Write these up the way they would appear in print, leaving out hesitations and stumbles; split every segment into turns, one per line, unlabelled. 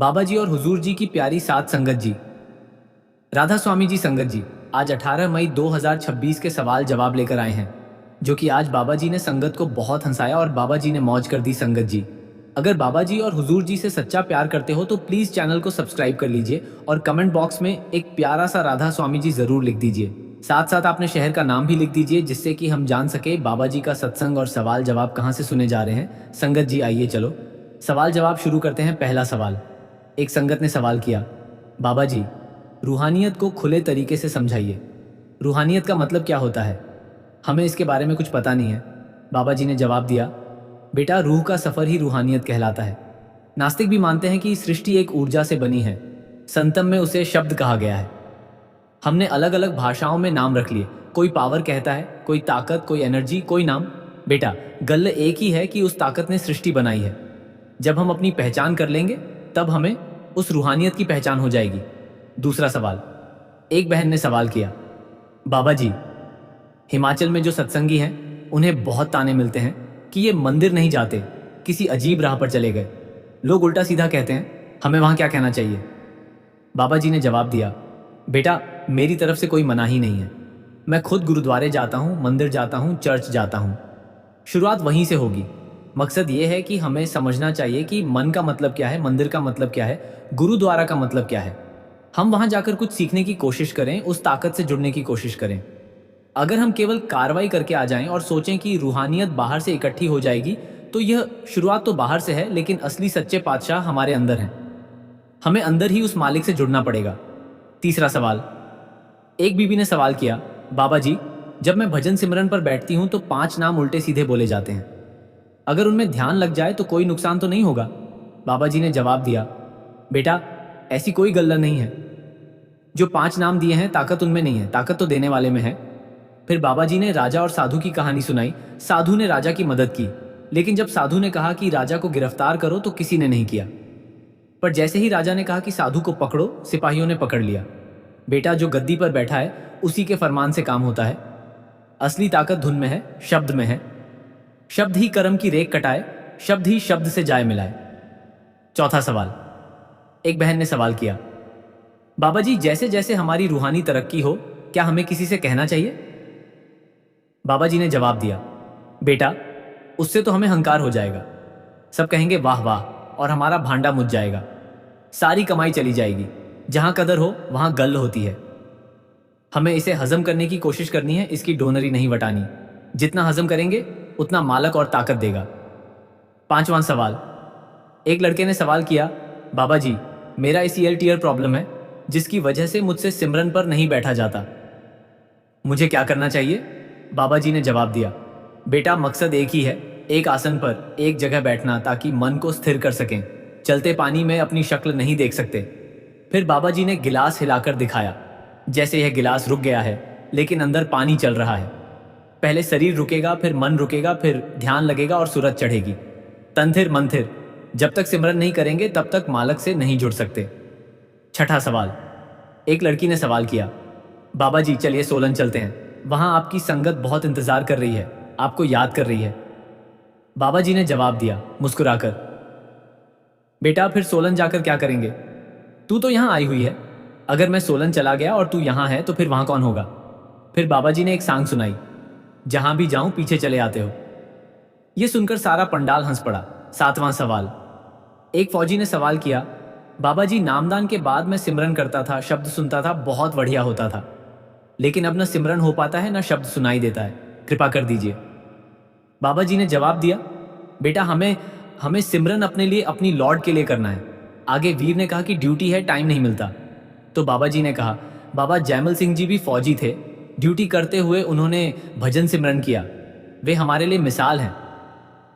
बाबा जी और हुजूर जी की प्यारी सात संगत जी, राधा स्वामी जी संगत जी, आज 18 मई 2026 के सवाल जवाब लेकर आए हैं, जो कि आज बाबा जी ने संगत को बहुत हंसाया और बाबा जी ने मौज कर दी संगत जी। अगर बाबा जी और हुजूर जी से सच्चा प्यार करते हो तो प्लीज चैनल को सब्सक्राइब कर लीजिए और कमेंट बॉक्स में एक प्यारा सा राधा स्वामी जी जरूर लिख दीजिए। साथ साथ अपने शहर का नाम भी लिख दीजिए, जिससे कि हम जान सके बाबा जी का सत्संग और सवाल जवाब कहाँ से सुने जा रहे हैं। संगत जी आइए चलो सवाल जवाब शुरू करते हैं। पहला सवाल, एक संगत ने सवाल किया, बाबा जी रूहानियत को खुले तरीके से समझाइए। रूहानियत का मतलब क्या होता है? हमें इसके बारे में कुछ पता नहीं है। बाबा जी ने जवाब दिया, बेटा रूह का सफर ही रूहानियत कहलाता है। नास्तिक भी मानते हैं कि सृष्टि एक ऊर्जा से बनी है। संतम में उसे शब्द कहा गया है। हमने अलग अलग भाषाओं में नाम रख लिए। कोई पावर कहता है, कोई ताकत, कोई एनर्जी, कोई नाम। बेटा गल्ल एक ही है कि उस ताकत ने सृष्टि बनाई है। जब हम अपनी पहचान कर लेंगे तब हमें उस रूहानियत की पहचान हो जाएगी। दूसरा सवाल, एक बहन ने सवाल किया, बाबा जी हिमाचल में जो सत्संगी हैं उन्हें बहुत ताने मिलते हैं कि ये मंदिर नहीं जाते, किसी अजीब राह पर चले गए। लोग उल्टा सीधा कहते हैं, हमें वहां क्या कहना चाहिए? बाबा जी ने जवाब दिया, बेटा मेरी तरफ से कोई मनाही नहीं है। मैं खुद गुरुद्वारे जाता हूँ, मंदिर जाता हूँ, चर्च जाता हूँ। शुरुआत वहीं से होगी। मकसद ये है कि हमें समझना चाहिए कि मन का मतलब क्या है, मंदिर का मतलब क्या है, गुरुद्वारा का मतलब क्या है। हम वहां जाकर कुछ सीखने की कोशिश करें, उस ताकत से जुड़ने की कोशिश करें। अगर हम केवल कार्रवाई करके आ जाएं और सोचें कि रूहानियत बाहर से इकट्ठी हो जाएगी, तो यह शुरुआत तो बाहर से है, लेकिन असली सच्चे पातशाह हमारे अंदर हैं। हमें अंदर ही उस मालिक से जुड़ना पड़ेगा। तीसरा सवाल, एक बीबी ने सवाल किया, बाबा जी जब मैं भजन सिमरन पर बैठती हूं तो 5 नाम उल्टे सीधे बोले जाते हैं। अगर उनमें ध्यान लग जाए तो कोई नुकसान तो नहीं होगा? बाबा जी ने जवाब दिया, बेटा ऐसी कोई गल्ला नहीं है। जो 5 नाम दिए हैं ताकत उनमें नहीं है, ताकत तो देने वाले में है। फिर बाबा जी ने राजा और साधु की कहानी सुनाई। साधु ने राजा की मदद की, लेकिन जब साधु ने कहा कि राजा को गिरफ्तार करो तो किसी ने नहीं किया। पर जैसे ही राजा ने कहा कि साधु को पकड़ो, सिपाहियों ने पकड़ लिया। बेटा जो गद्दी पर बैठा है उसी के फरमान से काम होता है। असली ताकत धुन में है, शब्द में है। शब्द ही कर्म की रेख कटाए, शब्द ही शब्द से जाय मिलाए। चौथा सवाल, एक बहन ने सवाल किया, बाबा जी जैसे जैसे हमारी रूहानी तरक्की हो क्या हमें किसी से कहना चाहिए? बाबा जी ने जवाब दिया, बेटा उससे तो हमें हंकार हो जाएगा। सब कहेंगे वाह वाह और हमारा भांडा मुझ जाएगा। सारी कमाई चली जाएगी। जहां कदर हो वहां गल होती है। हमें इसे हजम करने की कोशिश करनी है, इसकी डोनरी नहीं वटानी। जितना हजम करेंगे उतना मालक और ताकत देगा। पांचवां सवाल, एक लड़के ने सवाल किया, बाबा जी मेरा इस ईयर टीयर प्रॉब्लम है जिसकी वजह से मुझसे सिमरन पर नहीं बैठा जाता। मुझे क्या करना चाहिए? बाबा जी ने जवाब दिया, बेटा मकसद एक ही है, एक आसन पर एक जगह बैठना ताकि मन को स्थिर कर सकें। चलते पानी में अपनी शक्ल नहीं देख सकते। फिर बाबा जी ने गिलास हिलाकर दिखाया। जैसे यह गिलास रुक गया है लेकिन अंदर पानी चल रहा है। पहले शरीर रुकेगा, फिर मन रुकेगा, फिर ध्यान लगेगा और सूरत चढ़ेगी। तंथिर मंथिर, जब तक सिमरन नहीं करेंगे तब तक मालक से नहीं जुड़ सकते। छठा सवाल, एक लड़की ने सवाल किया, बाबा जी चलिए सोलन चलते हैं, वहां आपकी संगत बहुत इंतजार कर रही है, आपको याद कर रही है। बाबा जी ने जवाब दिया मुस्कुराकर, बेटा फिर सोलन जाकर क्या करेंगे? तू तो यहां आई हुई है। अगर मैं सोलन चला गया और तू यहां है तो फिर वहां कौन होगा? फिर बाबा जी ने एक सांग सुनाई, जहां भी जाऊं पीछे चले आते हो। यह सुनकर सारा पंडाल हंस पड़ा। सातवां सवाल, एक फौजी ने सवाल किया, बाबा जी नामदान के बाद मैं सिमरन करता था, शब्द सुनता था, बहुत बढ़िया होता था, लेकिन अब न सिमरन हो पाता है न शब्द सुनाई देता है, कृपा कर दीजिए। बाबा जी ने जवाब दिया, बेटा हमें हमें सिमरन अपने लिए, अपनी लॉर्ड के लिए करना है। आगे वीर ने कहा कि ड्यूटी है, टाइम नहीं मिलता। तो बाबा जी ने कहा, बाबा जयमल सिंह जी भी फौजी थे, ड्यूटी करते हुए उन्होंने भजन सिमरन किया। वे हमारे लिए मिसाल हैं।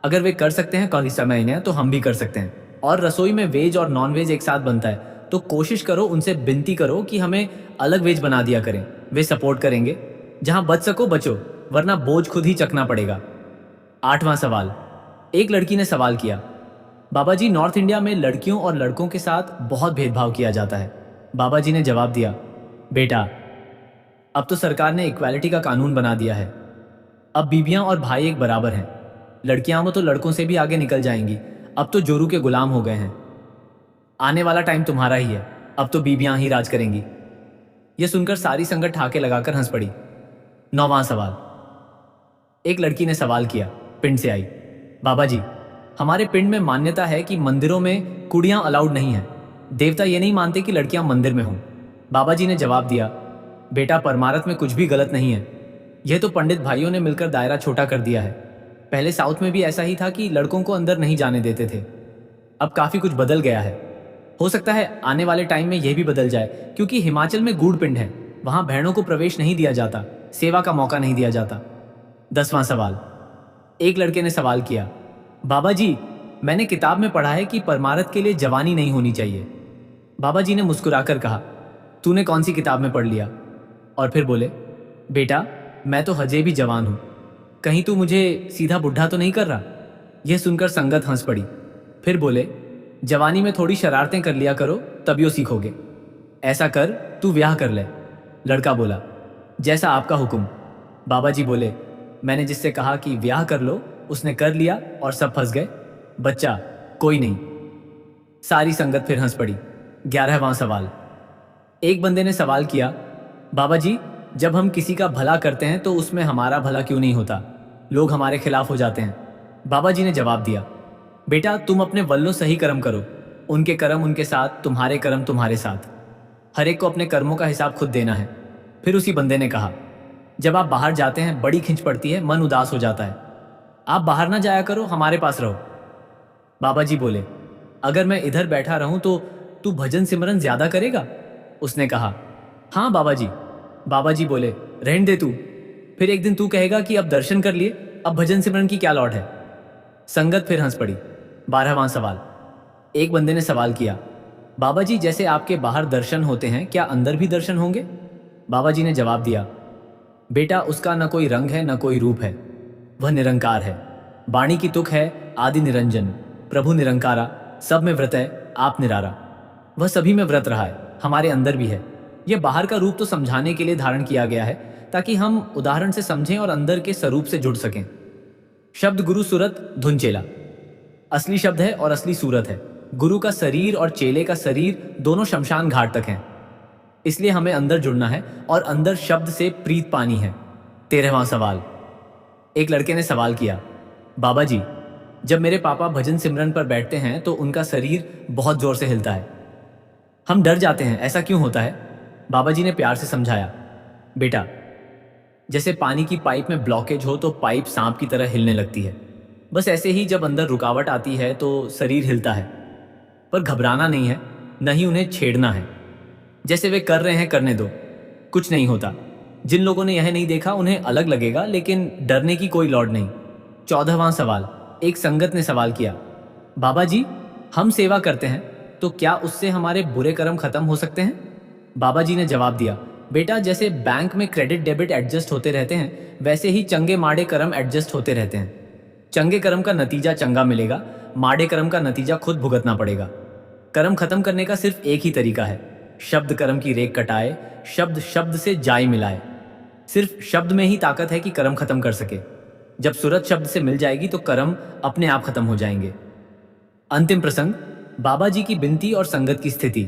अगर वे कर सकते हैं कल समय इन्हें, तो हम भी कर सकते हैं। और रसोई में वेज और नॉन वेज एक साथ बनता है, तो कोशिश करो, उनसे विनती करो कि हमें अलग वेज बना दिया करें। वे सपोर्ट करेंगे। जहां बच सको बचो, वरना बोझ खुद ही चकना पड़ेगा। आठवां सवाल, एक लड़की ने सवाल किया, बाबा जी नॉर्थ इंडिया में लड़कियों और लड़कों के साथ बहुत भेदभाव किया जाता है। बाबा जी ने जवाब दिया, बेटा अब तो सरकार ने इक्वालिटी का कानून बना दिया है। अब बीबियां और भाई एक बराबर हैं। लड़कियां हो तो लड़कों से भी आगे निकल जाएंगी। अब तो जोरू के गुलाम हो गए हैं। आने वाला टाइम तुम्हारा ही है, अब तो बीबियां ही राज करेंगी। यह सुनकर सारी संगत ठाके लगाकर हंस पड़ी। 9वां सवाल। एक लड़की ने सवाल किया, पिंड से आई। बाबा जी, हमारे पिंड में मान्यता है कि मंदिरों में कुड़ियां अलाउड नहीं है। देवता ये नहीं मानते कि लड़कियां मंदिर में हों। बाबा जी ने जवाब दिया, बेटा परमारथ में कुछ भी गलत नहीं है। यह तो पंडित भाइयों ने मिलकर दायरा छोटा कर दिया है। पहले साउथ में भी ऐसा ही था कि लड़कों को अंदर नहीं जाने देते थे। अब काफी कुछ बदल गया है। हो सकता है आने वाले टाइम में यह भी बदल जाए, क्योंकि हिमाचल में गूढ़ पिंड है, वहां बहनों को प्रवेश नहीं दिया जाता, सेवा का मौका नहीं दिया जाता। 10वां सवाल। एक लड़के ने सवाल किया, बाबा जी, मैंने किताब में पढ़ा है कि परमारथ के लिए जवानी नहीं होनी चाहिए। बाबा जी ने मुस्कुराकर कहा, तूने कौन सी किताब में पढ़ लिया? और फिर बोले, बेटा मैं तो हजे भी जवान हूं, कहीं तू मुझे सीधा बुढ़ा तो नहीं कर रहा? यह सुनकर संगत हंस पड़ी। फिर बोले, जवानी में थोड़ी शरारतें कर लिया करो, तभियो सीखोगे। ऐसा कर, तू ब्याह कर ले। लड़का बोला, जैसा आपका हुक्म। बाबा जी बोले, मैंने जिससे कहा कि ब्याह कर लो उसने कर लिया और सब फंस गए। बच्चा कोई नहीं। सारी संगत फिर हंस पड़ी। 11वां सवाल। एक बंदे ने सवाल किया, बाबा जी, जब हम किसी का भला करते हैं तो उसमें हमारा भला क्यों नहीं होता? लोग हमारे खिलाफ हो जाते हैं। बाबा जी ने जवाब दिया, बेटा तुम अपने वल्लों सही कर्म करो, उनके कर्म उनके साथ, तुम्हारे कर्म तुम्हारे साथ। हर एक को अपने कर्मों का हिसाब खुद देना है। फिर उसी बंदे ने कहा, जब आप बाहर जाते हैं बड़ी खिंच पड़ती है, मन उदास हो जाता है। आप बाहर ना जाया करो, हमारे पास रहो। बाबा जी बोले, अगर मैं इधर बैठा रहूं तो तू भजन सिमरन ज्यादा करेगा? उसने कहा, हाँ बाबा जी। बाबा जी बोले, रहने दे तू, फिर एक दिन तू कहेगा कि अब दर्शन कर लिए, अब भजन सिमरन की क्या लौट है। संगत फिर हंस पड़ी। 12वां सवाल। एक बंदे ने सवाल किया, बाबा जी, जैसे आपके बाहर दर्शन होते हैं, क्या अंदर भी दर्शन होंगे? बाबा जी ने जवाब दिया, बेटा उसका न कोई रंग है न कोई रूप है, वह निरंकार है। वाणी की तुक है, आदि निरंजन, प्रभु निरंकारा, सब में व्रत है, आप निरारा। वह सभी में व्रत रहा है, हमारे अंदर भी है। यह बाहर का रूप तो समझाने के लिए धारण किया गया है, ताकि हम उदाहरण से समझें और अंदर के स्वरूप से जुड़ सकें। शब्द गुरु, सूरत, धुन, चेला। असली शब्द है और असली सूरत है। गुरु का शरीर और चेले का शरीर दोनों शमशान घाट तक हैं। इसलिए हमें अंदर जुड़ना है और अंदर शब्द से प्रीत पानी है। 13वां सवाल। एक लड़के ने सवाल किया, बाबा जी, जब मेरे पापा भजन सिमरन पर बैठते हैं तो उनका शरीर बहुत जोर से हिलता है, हम डर जाते हैं, ऐसा क्यों होता है? बाबा जी ने प्यार से समझाया, बेटा जैसे पानी की पाइप में ब्लॉकेज हो तो पाइप सांप की तरह हिलने लगती है, बस ऐसे ही जब अंदर रुकावट आती है तो शरीर हिलता है। पर घबराना नहीं है, न ही उन्हें छेड़ना है। जैसे वे कर रहे हैं करने दो, कुछ नहीं होता। जिन लोगों ने यह नहीं देखा उन्हें अलग लगेगा, लेकिन डरने की कोई लौड़ नहीं। 14वां सवाल। एक संगत ने सवाल किया, बाबा जी, हम सेवा करते हैं तो क्या उससे हमारे बुरे कर्म खत्म हो सकते हैं? बाबा जी ने जवाब दिया, बेटा जैसे बैंक में क्रेडिट डेबिट एडजस्ट होते रहते हैं, वैसे ही चंगे माड़े कर्म एडजस्ट होते रहते हैं। चंगे कर्म का नतीजा चंगा मिलेगा, माड़े कर्म का नतीजा खुद भुगतना पड़ेगा। कर्म खत्म करने का सिर्फ एक ही तरीका है, शब्द कर्म की रेख कटाए, शब्द शब्द से जाय मिलाए। सिर्फ शब्द में ही ताकत है कि कर्म खत्म कर सके। जब सूरत शब्द से मिल जाएगी तो कर्म अपने आप खत्म हो जाएंगे। अंतिम प्रसंग, बाबा जी की बिनती और संगत की स्थिति।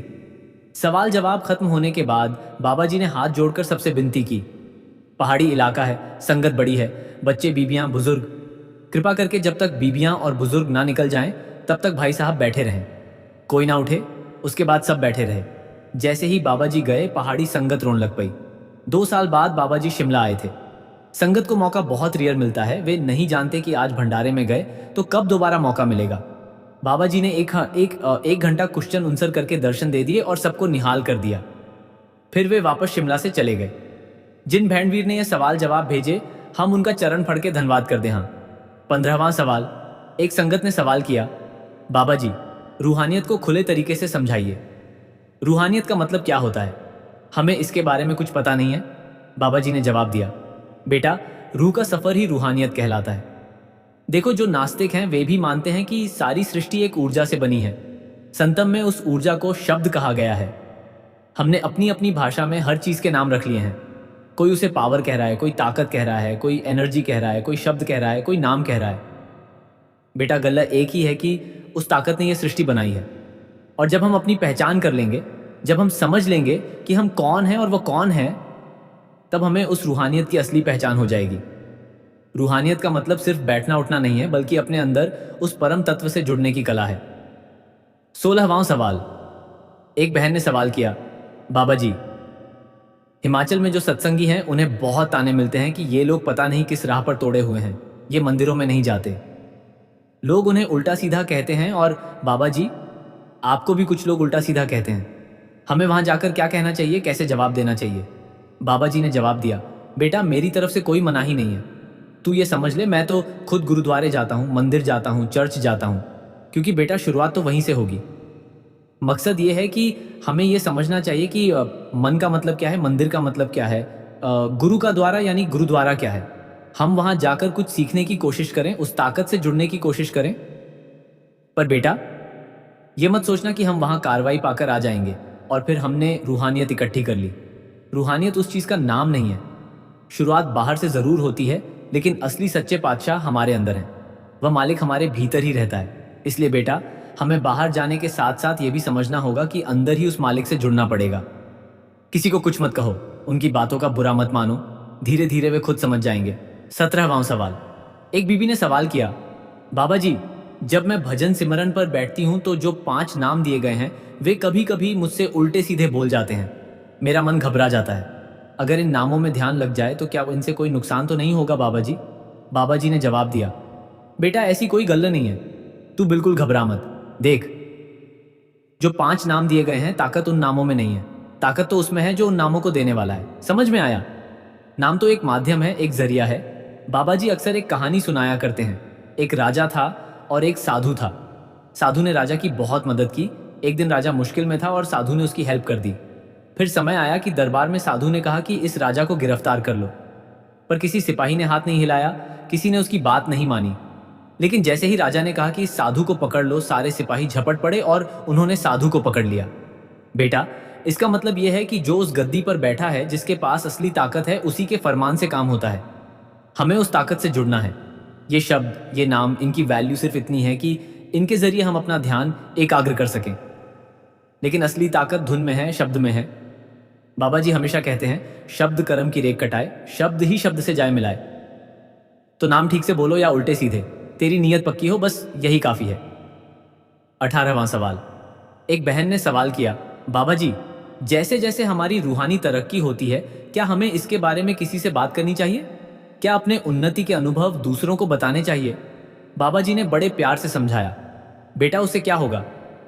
सवाल जवाब खत्म होने के बाद बाबा जी ने हाथ जोड़कर सबसे विनती की। पहाड़ी इलाका है, संगत बड़ी है, बच्चे, बीबियां, बुजुर्ग, कृपा करके जब तक बीबियां और बुजुर्ग ना निकल जाएं तब तक भाई साहब बैठे रहें। कोई ना उठे, उसके बाद सब बैठे रहे। जैसे ही बाबा जी गए, पहाड़ी संगत रोने लग पई। 2 साल बाद बाबा जी शिमला आए थे। संगत को मौका बहुत रेयर मिलता है, वे नहीं जानते कि आज भंडारे में गए तो कब दोबारा मौका मिलेगा। बाबा जी ने एक घंटा क्वेश्चन आंसर करके दर्शन दे दिए और सबको निहाल कर दिया। फिर वे वापस शिमला से चले गए। जिन बहनवीर ने यह सवाल जवाब भेजे, हम उनका चरण फड़ के धन्यवाद कर दे। हाँ। 15वां सवाल। एक संगत ने सवाल किया, बाबा जी, रूहानियत को खुले तरीके से समझाइए। रूहानियत का मतलब क्या होता है? हमें इसके बारे में कुछ पता नहीं है। बाबा जी ने जवाब दिया, बेटा रूह का सफर ही रूहानियत कहलाता है। देखो, जो नास्तिक हैं वे भी मानते हैं कि सारी सृष्टि एक ऊर्जा से बनी है। संतम में उस ऊर्जा को शब्द कहा गया है। हमने अपनी अपनी भाषा में हर चीज के नाम रख लिए हैं। कोई उसे पावर कह रहा है, कोई ताकत कह रहा है, कोई एनर्जी कह रहा है, कोई शब्द कह रहा है, कोई नाम कह रहा है। बेटा गल्ला एक ही है कि उस ताकत ने यह सृष्टि बनाई है। और जब हम अपनी पहचान कर लेंगे, जब हम समझ लेंगे कि हम कौन हैं और वो कौन है, तब हमें उस रूहानियत की असली पहचान हो जाएगी। रूहानियत का मतलब सिर्फ बैठना उठना नहीं है, बल्कि अपने अंदर उस परम तत्व से जुड़ने की कला है। 16वां सवाल। एक बहन ने सवाल किया, बाबा जी, हिमाचल में जो सत्संगी हैं उन्हें बहुत ताने मिलते हैं कि ये लोग पता नहीं किस राह पर तोड़े हुए हैं, ये मंदिरों में नहीं जाते। लोग उन्हें उल्टा सीधा कहते हैं और बाबा जी, आपको भी कुछ लोग उल्टा सीधा कहते हैं। हमें वहां जाकर क्या कहना चाहिए, कैसे जवाब देना चाहिए? बाबा जी ने जवाब दिया, बेटा मेरी तरफ से कोई मनाही नहीं है। तू ये समझ ले, मैं तो खुद गुरुद्वारे जाता हूँ, मंदिर जाता हूँ, चर्च जाता हूँ, क्योंकि बेटा शुरुआत तो वहीं से होगी। मकसद ये है कि हमें ये समझना चाहिए कि मन का मतलब क्या है, मंदिर का मतलब क्या है, गुरु का द्वारा यानी गुरुद्वारा क्या है। हम वहां जाकर कुछ सीखने की कोशिश करें, उस ताकत से जुड़ने की कोशिश करें। पर बेटा ये मत सोचना कि हम वहां कार्रवाई पाकर आ जाएंगे और फिर हमने रूहानियत इकट्ठी कर ली। रूहानियत उस चीज का नाम नहीं है। शुरुआत बाहर से जरूर होती है, लेकिन असली सच्चे पातशाह हमारे अंदर हैं। वह मालिक हमारे भीतर ही रहता है। इसलिए बेटा हमें बाहर जाने के साथ साथ ये भी समझना होगा कि अंदर ही उस मालिक से जुड़ना पड़ेगा। किसी को कुछ मत कहो, उनकी बातों का बुरा मत मानो, धीरे धीरे वे खुद समझ जाएंगे। 17वां सवाल। एक बीबी ने सवाल किया, बाबा जी, जब मैं भजन सिमरन पर बैठती हूँ तो जो 5 नाम दिए गए हैं वे कभी कभी मुझसे उल्टे सीधे बोल जाते हैं। मेरा मन घबरा जाता है। अगर इन नामों में ध्यान लग जाए तो क्या इनसे कोई नुकसान तो नहीं होगा बाबा जी? बाबा जी ने जवाब दिया, बेटा ऐसी कोई गल्ला नहीं है, तू बिल्कुल घबरा मत। देख, जो 5 नाम दिए गए हैं, ताकत उन नामों में नहीं है, ताकत तो उसमें है जो उन नामों को देने वाला है। समझ में आया? नाम तो एक माध्यम है, एक जरिया है। बाबा जी अक्सर एक कहानी सुनाया करते हैं। एक राजा था और एक साधु था। साधु ने राजा की बहुत मदद की। एक दिन राजा मुश्किल में था और साधु ने उसकी हेल्प कर दी। फिर समय आया कि दरबार में साधु ने कहा कि इस राजा को गिरफ्तार कर लो, पर किसी सिपाही ने हाथ नहीं हिलाया, किसी ने उसकी बात नहीं मानी। लेकिन जैसे ही राजा ने कहा कि इस साधु को पकड़ लो, सारे सिपाही झपट पड़े और उन्होंने साधु को पकड़ लिया। बेटा इसका मतलब यह है कि जो उस गद्दी पर बैठा है, जिसके पास असली ताकत है, उसी के फरमान से काम होता है। हमें उस ताकत से जुड़ना है। ये शब्द, ये नाम, इनकी वैल्यू सिर्फ इतनी है कि इनके जरिए हम अपना ध्यान एकाग्र कर सकें। लेकिन असली ताकत धुन में है, शब्द में है। बाबा जी हमेशा कहते हैं, शब्द कर्म की रेख कटाए, शब्द ही शब्द से जाए मिलाए। तो नाम ठीक से बोलो या उल्टे सीधे, तेरी नीयत पक्की हो, बस यही काफी है। 18वां सवाल। एक बहन ने सवाल किया, बाबा जी, जैसे जैसे हमारी रूहानी तरक्की होती है, क्या हमें इसके बारे में किसी से बात करनी चाहिए? क्या अपने उन्नति के अनुभव दूसरों को बताने चाहिए? बाबा जी ने बड़े प्यार से समझाया, बेटा उससे क्या होगा,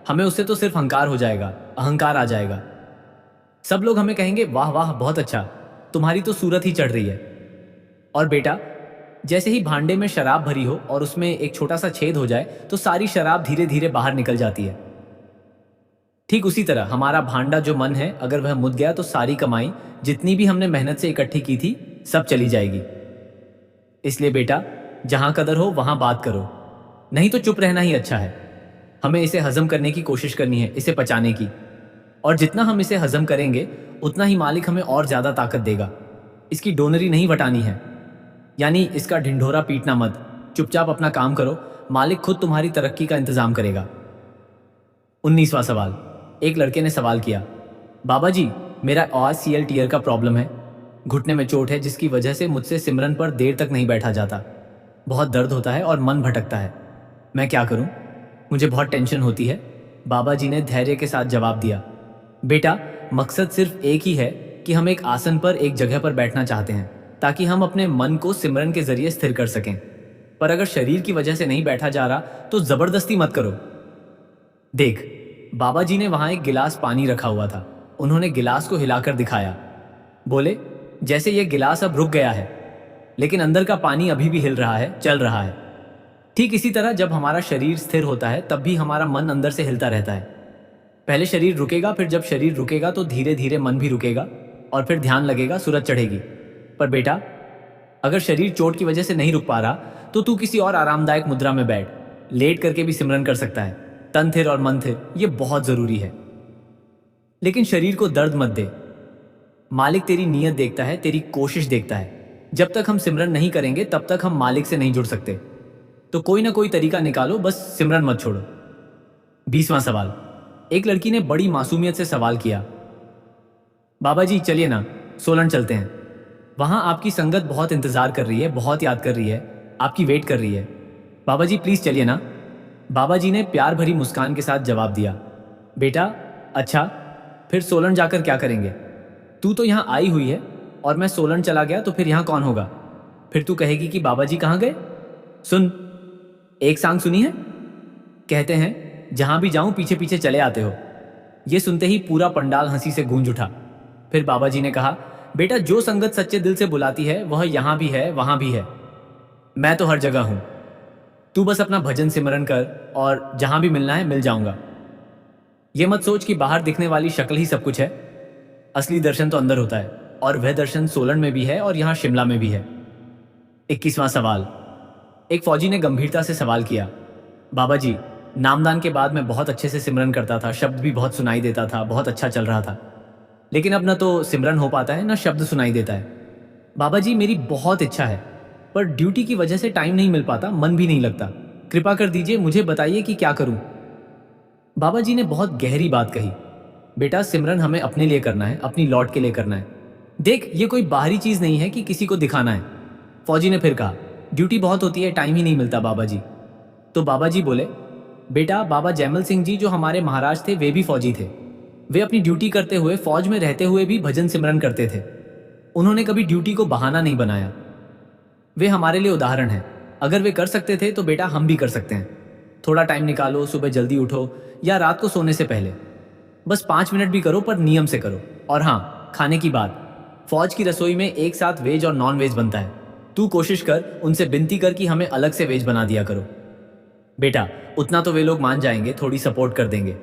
हमें उससे तो सिर्फ अहंकार हो जाएगा, अहंकार आ जाएगा। सब लोग हमें कहेंगे, वाह वाह बहुत अच्छा, तुम्हारी तो सूरत ही चढ़ रही है। और बेटा जैसे ही भांडे में शराब भरी हो और उसमें एक छोटा सा छेद हो जाए तो सारी शराब धीरे धीरे बाहर निकल जाती है। ठीक उसी तरह हमारा भांडा जो मन है, अगर वह मुद गया तो सारी कमाई जितनी भी हमने मेहनत से इकट्ठी की थी सब चली जाएगी। इसलिए बेटा जहां कदर हो वहां बात करो, नहीं तो चुप रहना ही अच्छा है। हमें इसे हजम करने की कोशिश करनी है, इसे पचाने की। और जितना हम इसे हजम करेंगे उतना ही मालिक हमें और ज्यादा ताकत देगा। इसकी डोनरी नहीं वटानी है, यानी इसका ढिंढोरा पीटना मत। चुपचाप अपना काम करो, मालिक खुद तुम्हारी तरक्की का इंतजाम करेगा। 19वां सवाल। एक लड़के ने सवाल किया, बाबा जी, मेरा OCL टीयर का प्रॉब्लम है, घुटने में चोट है जिसकी वजह से मुझसे सिमरन पर देर तक नहीं बैठा जाता। बहुत दर्द होता है और मन भटकता है, मैं क्या करूं? मुझे बहुत टेंशन होती है। बाबा जी ने धैर्य के साथ जवाब दिया, बेटा मकसद सिर्फ एक ही है कि हम एक आसन पर, एक जगह पर बैठना चाहते हैं ताकि हम अपने मन को सिमरन के जरिए स्थिर कर सकें। पर अगर शरीर की वजह से नहीं बैठा जा रहा तो जबरदस्ती मत करो। देख, बाबा जी ने वहां एक गिलास पानी रखा हुआ था। उन्होंने गिलास को हिलाकर दिखाया, बोले, जैसे ये गिलास अब रुक गया है, लेकिन अंदर का पानी अभी भी हिल रहा है, चल रहा है। ठीक इसी तरह जब हमारा शरीर स्थिर होता है तब भी हमारा मन अंदर से हिलता रहता है। पहले शरीर रुकेगा, फिर जब शरीर रुकेगा तो धीरे धीरे मन भी रुकेगा और फिर ध्यान लगेगा, सूरज चढ़ेगी। पर बेटा अगर शरीर चोट की वजह से नहीं रुक पा रहा तो तू किसी और आरामदायक मुद्रा में बैठ, लेट करके भी सिमरन कर सकता है। तन थिर और मन थिर, ये बहुत जरूरी है। लेकिन शरीर को दर्द मत दे। मालिक तेरी नीयत देखता है, तेरी कोशिश देखता है। जब तक हम सिमरन नहीं करेंगे तब तक हम मालिक से नहीं जुड़ सकते। तो कोई ना कोई तरीका निकालो, बस सिमरन मत छोड़ो। 20वां सवाल। एक लड़की ने बड़ी मासूमियत से सवाल किया। बाबा जी चलिए ना, सोलन चलते हैं। वहां आपकी संगत बहुत इंतजार कर रही है, बहुत याद कर रही है, आपकी वेट कर रही है। बाबा जी प्लीज चलिए ना। बाबा जी ने प्यार भरी मुस्कान के साथ जवाब दिया। बेटा, अच्छा, फिर सोलन जाकर क्या करेंगे? तू तो यहाँ आई हुई है और मैं सोलन चला गया तो फिर यहाँ कौन होगा? फिर तू कहेगी कि बाबा जी कहाँ गए? सुन, एक सांग सुनी है? कहते हैं जहां भी जाऊं पीछे पीछे चले आते हो। ये सुनते ही पूरा पंडाल हंसी से गूंज उठा। फिर बाबा जी ने कहा, बेटा जो संगत सच्चे दिल से बुलाती है वह यहाँ भी है, वहां भी है। मैं तो हर जगह हूं। तू बस अपना भजन सिमरन कर और जहां भी मिलना है मिल जाऊंगा। ये मत सोच कि बाहर दिखने वाली शक्ल ही सब कुछ है। असली दर्शन तो अंदर होता है, और वह दर्शन सोलन में भी है और यहाँ शिमला में भी है। 21वां सवाल। एक फौजी ने गंभीरता से सवाल किया। बाबा जी, नामदान के बाद मैं बहुत अच्छे से सिमरन करता था, शब्द भी बहुत सुनाई देता था, बहुत अच्छा चल रहा था। लेकिन अब न तो सिमरन हो पाता है, न शब्द सुनाई देता है। बाबा जी मेरी बहुत इच्छा है, पर ड्यूटी की वजह से टाइम नहीं मिल पाता, मन भी नहीं लगता। कृपा कर दीजिए, मुझे बताइए कि क्या करूं। बाबा जी ने बहुत गहरी बात कही। बेटा, सिमरन हमें अपने लिए करना है, अपनी लौट के लिए करना है। देख, ये कोई बाहरी चीज नहीं है कि किसी को दिखाना है। फौजी ने फिर कहा, ड्यूटी बहुत होती है, टाइम ही नहीं मिलता बाबा जी। तो बाबा जी बोले, बेटा, बाबा जयमल सिंह जी जो हमारे महाराज थे वे भी फौजी थे। वे अपनी ड्यूटी करते हुए, फौज में रहते हुए भी भजन सिमरन करते थे। उन्होंने कभी ड्यूटी को बहाना नहीं बनाया। वे हमारे लिए उदाहरण हैं। अगर वे कर सकते थे तो बेटा हम भी कर सकते हैं। थोड़ा टाइम निकालो, सुबह जल्दी उठो या रात को सोने से पहले। बस 5 मिनट भी करो, पर नियम से करो। और हाँ, खाने की बात, फौज की रसोई में एक साथ वेज और नॉन वेज बनता है। तू कोशिश कर, उनसे विनती कर कि हमें अलग से वेज बना दिया करो। बेटा, उतना तो वे लोग मान जाएंगे, थोड़ी सपोर्ट कर देंगे।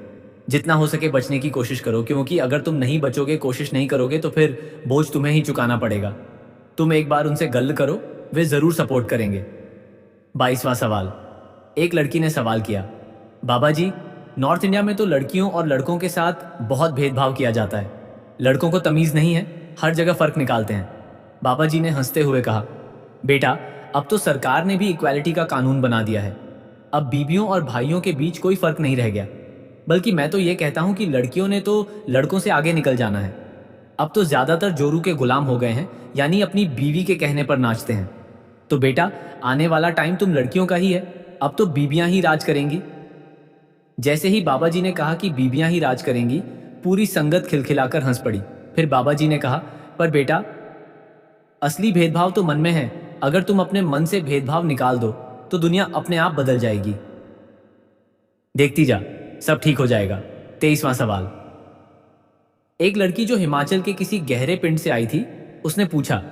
जितना हो सके बचने की कोशिश करो, क्योंकि अगर तुम नहीं बचोगे, कोशिश नहीं करोगे तो फिर बोझ तुम्हें ही चुकाना पड़ेगा। तुम एक बार उनसे गल्ल करो, वे जरूर सपोर्ट करेंगे। 22वां सवाल। एक लड़की ने सवाल किया। बाबा जी, नॉर्थ इंडिया में तो लड़कियों और लड़कों के साथ बहुत भेदभाव किया जाता है। लड़कों को तमीज नहीं है, हर जगह फर्क निकालते हैं। बाबा जी ने हंसते हुए कहा, बेटा, अब तो सरकार ने भी इक्वालिटी का कानून बना दिया है। अब बीबियों और भाइयों के बीच कोई फर्क नहीं रह गया। बल्कि मैं तो ये कहता हूं कि लड़कियों ने तो लड़कों से आगे निकल जाना है। अब तो ज्यादातर जोरू के गुलाम हो गए हैं, यानी अपनी बीवी के कहने पर नाचते हैं। तो बेटा, आने वाला टाइम तुम लड़कियों का ही है। अब तो बीबियां ही राज करेंगी। जैसे ही बाबा जी ने कहा कि बीबियां ही राज करेंगी, पूरी संगत खिलखिलाकर हंस पड़ी। फिर बाबा जी ने कहा, पर बेटा, असली भेदभाव तो मन में है। अगर तुम अपने मन से भेदभाव निकाल दो तो दुनिया अपने आप बदल जाएगी। देखती जा, सब ठीक हो जाएगा। 23वां सवाल। एक लड़की जो हिमाचल के किसी गहरे पिंड से आई थी, उसने पूछा,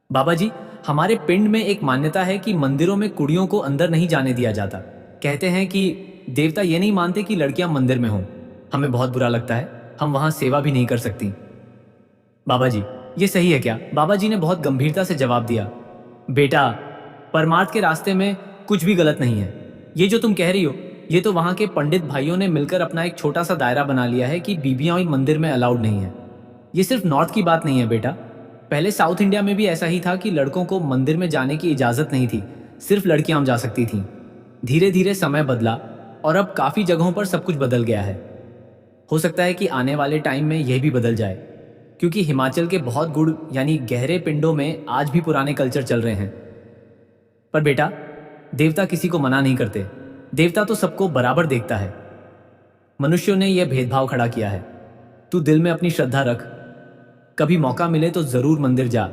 बाबा जी, हमारे पिंड में एक मान्यता है कि मंदिरों में कुड़ियों को अंदर नहीं जाने दिया जाता। कहते हैं कि देवता ये नहीं मानते कि लड़कियां मंदिर में हों। हमें बहुत बुरा लगता है, हम वहां सेवा भी नहीं कर सकती। बाबा जी, ये सही है क्या? बाबा जी ने बहुत गंभीरता से जवाब दिया, बेटा, परमार्थ के रास्ते में कुछ भी गलत नहीं है। ये जो तुम कह रही हो, ये तो वहां के पंडित भाइयों ने मिलकर अपना एक छोटा सा दायरा बना लिया है कि बीबियां मंदिर में अलाउड नहीं है। ये सिर्फ नॉर्थ की बात नहीं है बेटा, पहले साउथ इंडिया में भी ऐसा ही था कि लड़कों को मंदिर में जाने की इजाजत नहीं थी, सिर्फ लड़कियां जा सकती थीं। धीरे धीरे समय बदला और अब काफी जगहों पर सब कुछ बदल गया है। हो सकता है कि आने वाले टाइम में यह भी बदल जाए, क्योंकि हिमाचल के बहुत गुड़ यानी गहरे पिंडों में आज भी पुराने कल्चर चल रहे हैं। पर बेटा, देवता किसी को मना नहीं करते। देवता तो सबको बराबर देखता है। मनुष्यों ने यह भेदभाव खड़ा किया है। तू दिल में अपनी श्रद्धा रख, कभी मौका मिले तो जरूर मंदिर जा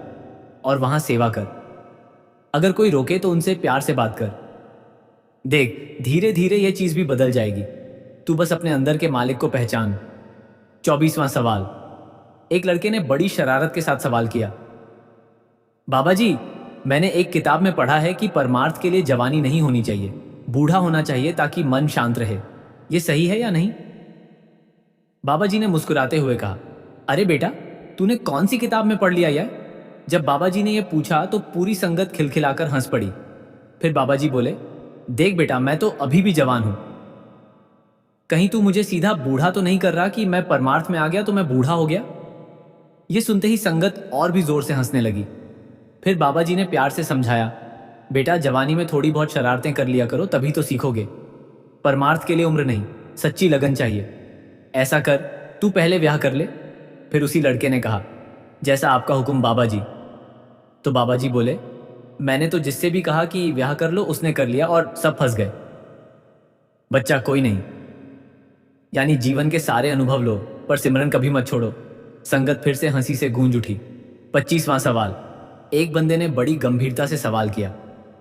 और वहां सेवा कर। अगर कोई रोके तो उनसे प्यार से बात कर। देख, धीरे धीरे यह चीज भी बदल जाएगी। तू बस अपने अंदर के मालिक को पहचान। 24वां सवाल। एक लड़के ने बड़ी शरारत के साथ सवाल किया, बाबा जी, मैंने एक किताब में पढ़ा है कि परमार्थ के लिए जवानी नहीं होनी चाहिए, बूढ़ा होना चाहिए ताकि मन शांत रहे। यह सही है या नहीं? बाबा जी ने मुस्कुराते हुए कहा, अरे बेटा, तूने कौन सी किताब में पढ़ लिया यार? जब बाबा जी ने यह पूछा तो पूरी संगत खिलखिलाकर हंस पड़ी। फिर बाबा जी बोले, देख बेटा, मैं तो अभी भी जवान हूं। कहीं तू मुझे सीधा बूढ़ा तो नहीं कर रहा कि मैं परमार्थ में आ गया तो मैं बूढ़ा हो गया? यह सुनते ही संगत और भी जोर से हंसने लगी। फिर बाबा जी ने प्यार से समझाया, बेटा, जवानी में थोड़ी बहुत शरारतें कर लिया करो, तभी तो सीखोगे। परमार्थ के लिए उम्र नहीं, सच्ची लगन चाहिए। ऐसा कर, तू पहले ब्याह कर ले। फिर उसी लड़के ने कहा, जैसा आपका हुक्म बाबा जी। तो बाबा जी बोले, मैंने तो जिससे भी कहा कि ब्याह कर लो उसने कर लिया और सब फंस गए। बच्चा कोई नहीं, यानी जीवन के सारे अनुभव लो पर सिमरन कभी मत छोड़ो। संगत फिर से हंसी से गूंज उठी। 25वां सवाल। एक बंदे ने बड़ी गंभीरता से सवाल किया,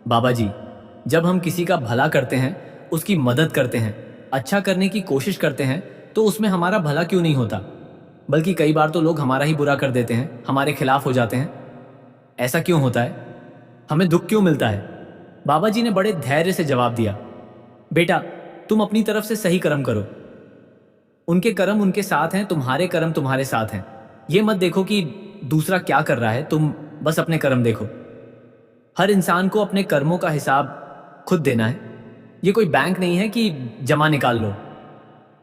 बाबा जी, जब हम किसी का भला करते हैं, उसकी मदद करते हैं, अच्छा करने की कोशिश करते हैं, तो उसमें हमारा भला क्यों नहीं होता, बल्कि कई बार तो लोग हमारा ही बुरा कर देते हैं, हमारे खिलाफ हो जाते हैं। ऐसा क्यों होता है? हमें दुख क्यों मिलता है? बाबा जी ने बड़े धैर्य से जवाब दिया, बेटा, तुम अपनी तरफ से सही कर्म करो। उनके कर्म उनके साथ हैं, तुम्हारे कर्म तुम्हारे साथ हैं। ये मत देखो कि दूसरा क्या कर रहा है, तुम बस अपने कर्म देखो। हर इंसान को अपने कर्मों का हिसाब खुद देना है। ये कोई बैंक नहीं है कि जमा निकाल लो।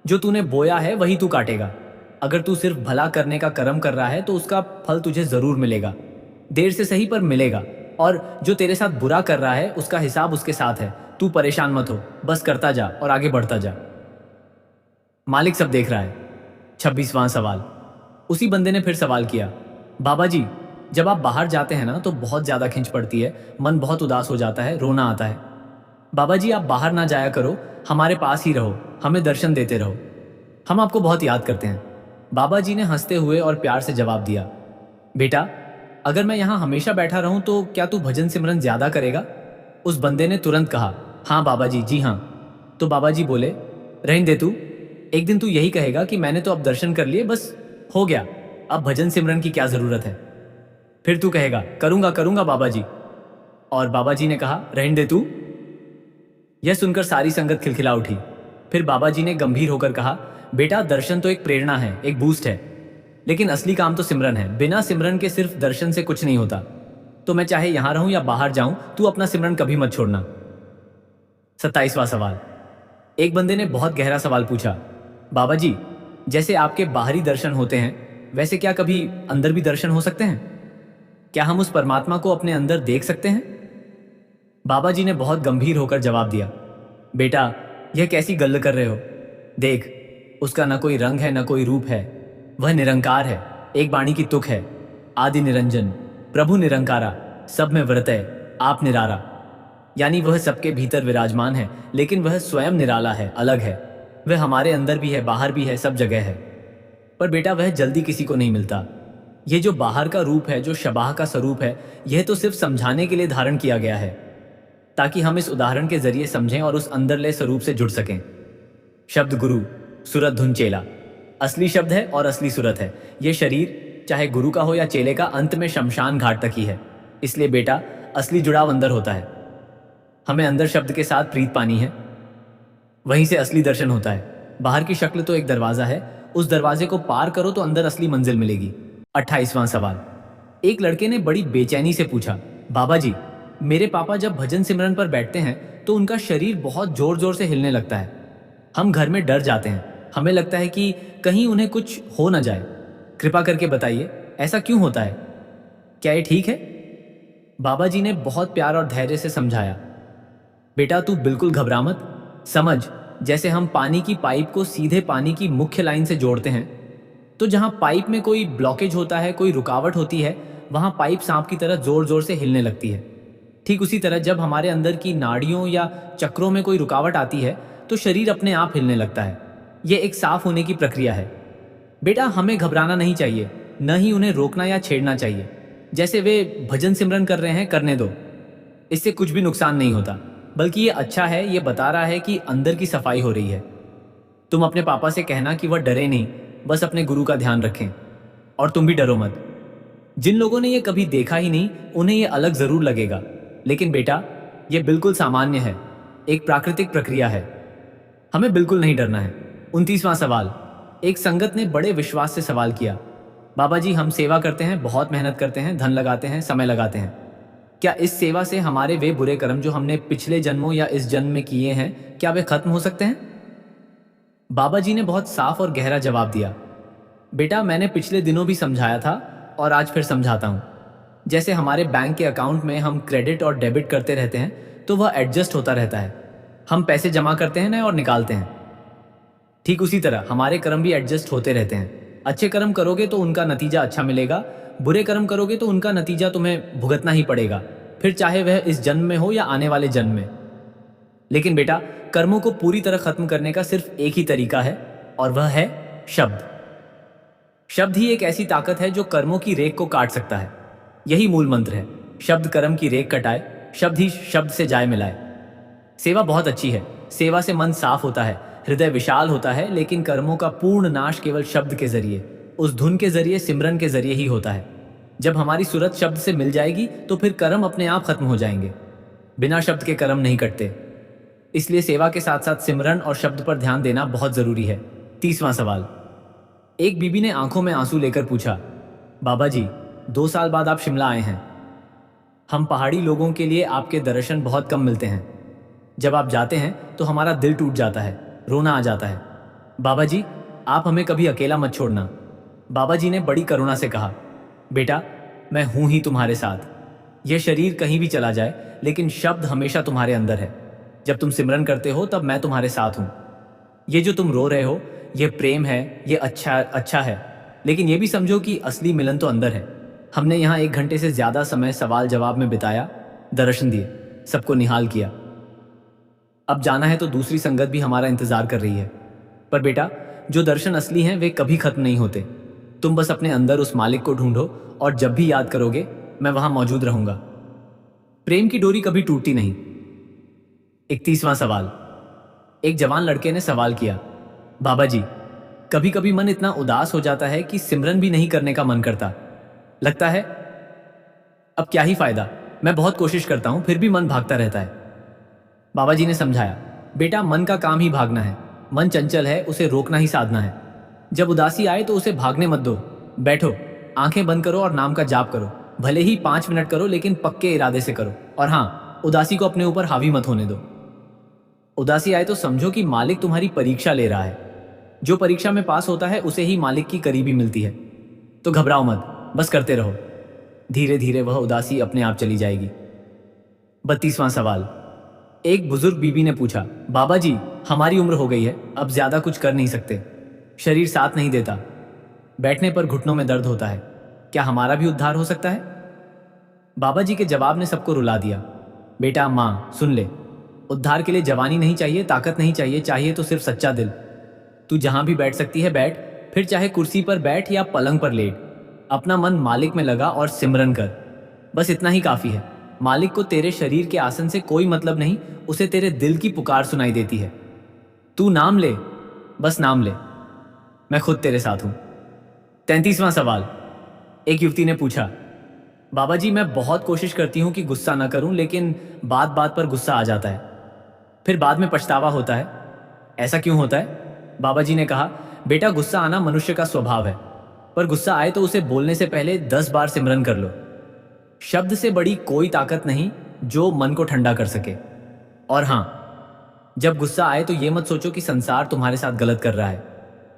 जो तूने बोया है वही तू काटेगा। अगर तू सिर्फ भला करने का कर्म कर रहा है तो उसका फल तुझे जरूर मिलेगा, देर से सही पर मिलेगा। और जो तेरे साथ बुरा कर रहा है उसका हिसाब उसके साथ है। तू परेशान मत हो, बस करता जा और आगे बढ़ता जा। मालिक सब देख रहा है। 26वां सवाल। उसी बंदे ने फिर सवाल किया, बाबा जी, जब आप बाहर जाते हैं ना तो बहुत ज़्यादा खिंच पड़ती है, मन बहुत उदास हो जाता है, रोना आता है। बाबा जी, आप बाहर ना जाया करो, हमारे पास ही रहो, हमें दर्शन देते रहो, हम आपको बहुत याद करते हैं। बाबा जी ने हंसते हुए और प्यार से जवाब दिया, बेटा, अगर मैं यहाँ हमेशा बैठा रहूं तो क्या तू भजन सिमरन ज्यादा करेगा? उस बंदे ने तुरंत कहा, हाँ बाबा जी, जी हाँ। तो बाबा जी बोले, रहने दे तू, एक दिन तू यही कहेगा कि मैंने तो अब दर्शन कर लिए, बस हो गया, अब भजन सिमरन की क्या जरूरत है। फिर तू कहेगा, करूंगा करूंगा बाबा जी। और बाबा जी ने कहा, रहने दे तू। यह सुनकर सारी संगत खिलखिला उठी। फिर बाबा जी ने गंभीर होकर कहा, बेटा, दर्शन तो एक प्रेरणा है, एक बूस्ट है, लेकिन असली काम तो सिमरन है। बिना सिमरन के सिर्फ दर्शन से कुछ नहीं होता। तो मैं चाहे यहां रहूं या बाहर जाऊं, तू अपना सिमरन कभी मत छोड़ना। 27वां सवाल। एक बंदे ने बहुत गहरा सवाल पूछा, बाबा जी, जैसे आपके बाहरी दर्शन होते हैं, वैसे क्या कभी अंदर भी दर्शन हो सकते हैं? क्या हम उस परमात्मा को अपने अंदर देख सकते हैं? बाबा जी ने बहुत गंभीर होकर जवाब दिया, बेटा, यह कैसी गल्ल कर रहे हो? देख, उसका न कोई रंग है, न कोई रूप है, वह निरंकार है, एक बाणी की तुक है, आदि निरंजन, प्रभु निरंकारा, सब में व्रतय, आप निरारा। यानी वह सबके भीतर विराजमान है, लेकिन वह स्वयं निराला है, अलग है। वह हमारे अंदर भी है, बाहर भी है, सब जगह है। पर बेटा, वह जल्दी किसी को नहीं मिलता। ये जो बाहर का रूप है, जो शबाह का स्वरूप है, यह तो सिर्फ समझाने के लिए धारण किया गया है, ताकि हम इस उदाहरण के जरिए समझें और उस अंदरले स्वरूप से जुड़ सकें। शब्द गुरु, सूरत धुन चेला, असली शब्द है और असली सूरत है। यह शरीर चाहे गुरु का हो या चेले का, अंत में शमशान घाट तक ही है। इसलिए बेटा, असली जुड़ाव अंदर होता है। हमें अंदर शब्द के साथ प्रीत पानी है, वहीं से असली दर्शन होता है। बाहर की शक्ल तो एक दरवाजा है, उस दरवाजे को पार करो तो अंदर असली मंजिल मिलेगी। 28वां सवाल। एक लड़के ने बड़ी बेचैनी से पूछा, बाबा जी, मेरे पापा जब भजन सिमरन पर बैठते हैं तो उनका शरीर बहुत जोर जोर से हिलने लगता है। हम घर में डर जाते हैं, हमें लगता है कि कहीं उन्हें कुछ हो न जाए। कृपा करके बताइए, ऐसा क्यों होता है? क्या ये ठीक है? बाबा जी ने बहुत प्यार और धैर्य से समझाया, बेटा, तू बिल्कुल घबरा मत। समझ, जैसे हम पानी की पाइप को सीधे पानी की मुख्य लाइन से जोड़ते हैं, तो जहां पाइप में कोई ब्लॉकेज होता है, कोई रुकावट होती है, वहां पाइप सांप की तरह जोर जोर से हिलने लगती है। ठीक उसी तरह जब हमारे अंदर की नाड़ियों या चक्रों में कोई रुकावट आती है तो शरीर अपने आप हिलने लगता है। यह एक साफ होने की प्रक्रिया है। बेटा, हमें घबराना नहीं चाहिए, न ही उन्हें रोकना या छेड़ना चाहिए। जैसे वे भजन सिमरन कर रहे हैं, करने दो, इससे कुछ भी नुकसान नहीं होता, बल्कि ये अच्छा है, ये बता रहा है कि अंदर की सफाई हो रही है। तुम अपने पापा से कहना कि वह डरे नहीं, बस अपने गुरु का ध्यान रखें। और तुम भी डरो मत। जिन लोगों ने ये कभी देखा ही नहीं, उन्हें ये अलग जरूर लगेगा, लेकिन बेटा, ये बिल्कुल सामान्य है, एक प्राकृतिक प्रक्रिया है। हमें बिल्कुल नहीं डरना है। 29वां सवाल। एक संगत ने बड़े विश्वास से सवाल किया, बाबा जी, हम सेवा करते हैं, बहुत मेहनत करते हैं, धन लगाते हैं, समय लगाते हैं। क्या इस सेवा से हमारे वे बुरे कर्म जो हमने पिछले जन्मों या इस जन्म में किए हैं, क्या वे खत्म हो सकते हैं? बाबा जी ने बहुत साफ और गहरा जवाब दिया, बेटा, मैंने पिछले दिनों भी समझाया था और आज फिर समझाता हूं। जैसे हमारे बैंक के अकाउंट में हम क्रेडिट और डेबिट करते रहते हैं, तो वह एडजस्ट होता रहता है। हम पैसे जमा करते हैं ना और निकालते हैं। ठीक उसी तरह हमारे कर्म भी एडजस्ट होते रहते हैं। अच्छे कर्म करोगे तो उनका नतीजा अच्छा मिलेगा, बुरे कर्म करोगे तो उनका नतीजा तुम्हें भुगतना ही पड़ेगा, फिर चाहे वह इस जन्म में हो या आने वाले जन्म में। लेकिन बेटा, कर्मों को पूरी तरह खत्म करने का सिर्फ एक ही तरीका है, और वह है शब्द। शब्द ही एक ऐसी ताकत है जो कर्मों की रेख को काट सकता है। यही मूल मंत्र है, शब्द कर्म की रेख कटाए, शब्द ही शब्द से जाय मिलाए। सेवा बहुत अच्छी है, सेवा से मन साफ होता है, हृदय विशाल होता है, लेकिन कर्मों का पूर्ण नाश केवल शब्द के जरिए, उस धुन के जरिए, सिमरन के जरिए ही होता है। जब हमारी सूरत शब्द से मिल जाएगी तो फिर कर्म अपने आप खत्म हो जाएंगे। बिना शब्द के कर्म नहीं कटते। इसलिए सेवा के साथ साथ सिमरन और शब्द पर ध्यान देना बहुत जरूरी है। 30वां सवाल। एक बीबी ने आंखों में आंसू लेकर पूछा, बाबा जी, 2 साल बाद आप शिमला आए हैं। हम पहाड़ी लोगों के लिए आपके दर्शन बहुत कम मिलते हैं। जब आप जाते हैं तो हमारा दिल टूट जाता है, रोना आ जाता है। बाबा जी, आप हमें कभी अकेला मत छोड़ना। बाबा जी ने बड़ी करुणा से कहा, बेटा, मैं हूं ही तुम्हारे साथ। यह शरीर कहीं भी चला जाए, लेकिन शब्द हमेशा तुम्हारे अंदर है। जब तुम सिमरन करते हो तब मैं तुम्हारे साथ हूं। ये जो तुम रो रहे हो, यह प्रेम है, ये अच्छा है, लेकिन यह भी समझो कि असली मिलन तो अंदर है। हमने यहाँ 1 घंटे से ज्यादा समय सवाल जवाब में बिताया, दर्शन दिए, सबको निहाल किया। अब जाना है तो दूसरी संगत भी हमारा इंतजार कर रही है। पर बेटा, जो दर्शन असली हैं वे कभी खत्म नहीं होते। तुम बस अपने अंदर उस मालिक को ढूंढो, और जब भी याद करोगे मैं वहां मौजूद रहूंगा। प्रेम की डोरी कभी टूटती नहीं। 31वां सवाल। एक जवान लड़के ने सवाल किया, बाबा जी, कभी कभी मन इतना उदास हो जाता है कि सिमरन भी नहीं करने का मन करता। लगता है अब क्या ही फायदा, मैं बहुत कोशिश करता हूं फिर भी मन भागता रहता है। बाबा जी ने समझाया, बेटा, मन का काम ही भागना है। मन चंचल है, उसे रोकना ही साधना है। जब उदासी आए तो उसे भागने मत दो। बैठो, आंखें बंद करो और नाम का जाप करो। भले ही 5 मिनट करो, लेकिन पक्के इरादे से करो। और हाँ, उदासी को अपने ऊपर हावी मत होने दो। उदासी आए तो समझो कि मालिक तुम्हारी परीक्षा ले रहा है। जो परीक्षा में पास होता है उसे ही मालिक की करीबी मिलती है। तो घबराओ मत, बस करते रहो। धीरे धीरे वह उदासी अपने आप चली जाएगी। 32वां सवाल। एक बुजुर्ग बीबी ने पूछा, बाबा जी, हमारी उम्र हो गई है, अब ज्यादा कुछ कर नहीं सकते। शरीर साथ नहीं देता, बैठने पर घुटनों में दर्द होता है। क्या हमारा भी उद्धार हो सकता है? बाबा जी के जवाब ने सबको रुला दिया। बेटा, माँ, सुन ले, उद्धार के लिए जवानी नहीं चाहिए, ताकत नहीं चाहिए, चाहिए तो सिर्फ सच्चा दिल। तू जहां भी बैठ सकती है बैठ, फिर चाहे कुर्सी पर बैठ या पलंग पर लेट। अपना मन मालिक में लगा और सिमरन कर। बस इतना ही काफी है। मालिक को तेरे शरीर के आसन से कोई मतलब नहीं, उसे तेरे दिल की पुकार सुनाई देती है। तू नाम ले, बस नाम ले, मैं खुद तेरे साथ हूं। 33वां सवाल। एक युवती ने पूछा, बाबा जी, मैं बहुत कोशिश करती हूं कि गुस्सा ना करूं, लेकिन बात बात पर गुस्सा आ जाता है, फिर बाद में पछतावा होता है। ऐसा क्यों होता है? बाबा जी ने कहा, बेटा, गुस्सा आना मनुष्य का स्वभाव है, पर गुस्सा आए तो उसे बोलने से पहले 10 बार सिमरन कर लो। शब्द से बड़ी कोई ताकत नहीं जो मन को ठंडा कर सके। और हां, जब गुस्सा आए तो ये मत सोचो कि संसार तुम्हारे साथ गलत कर रहा है।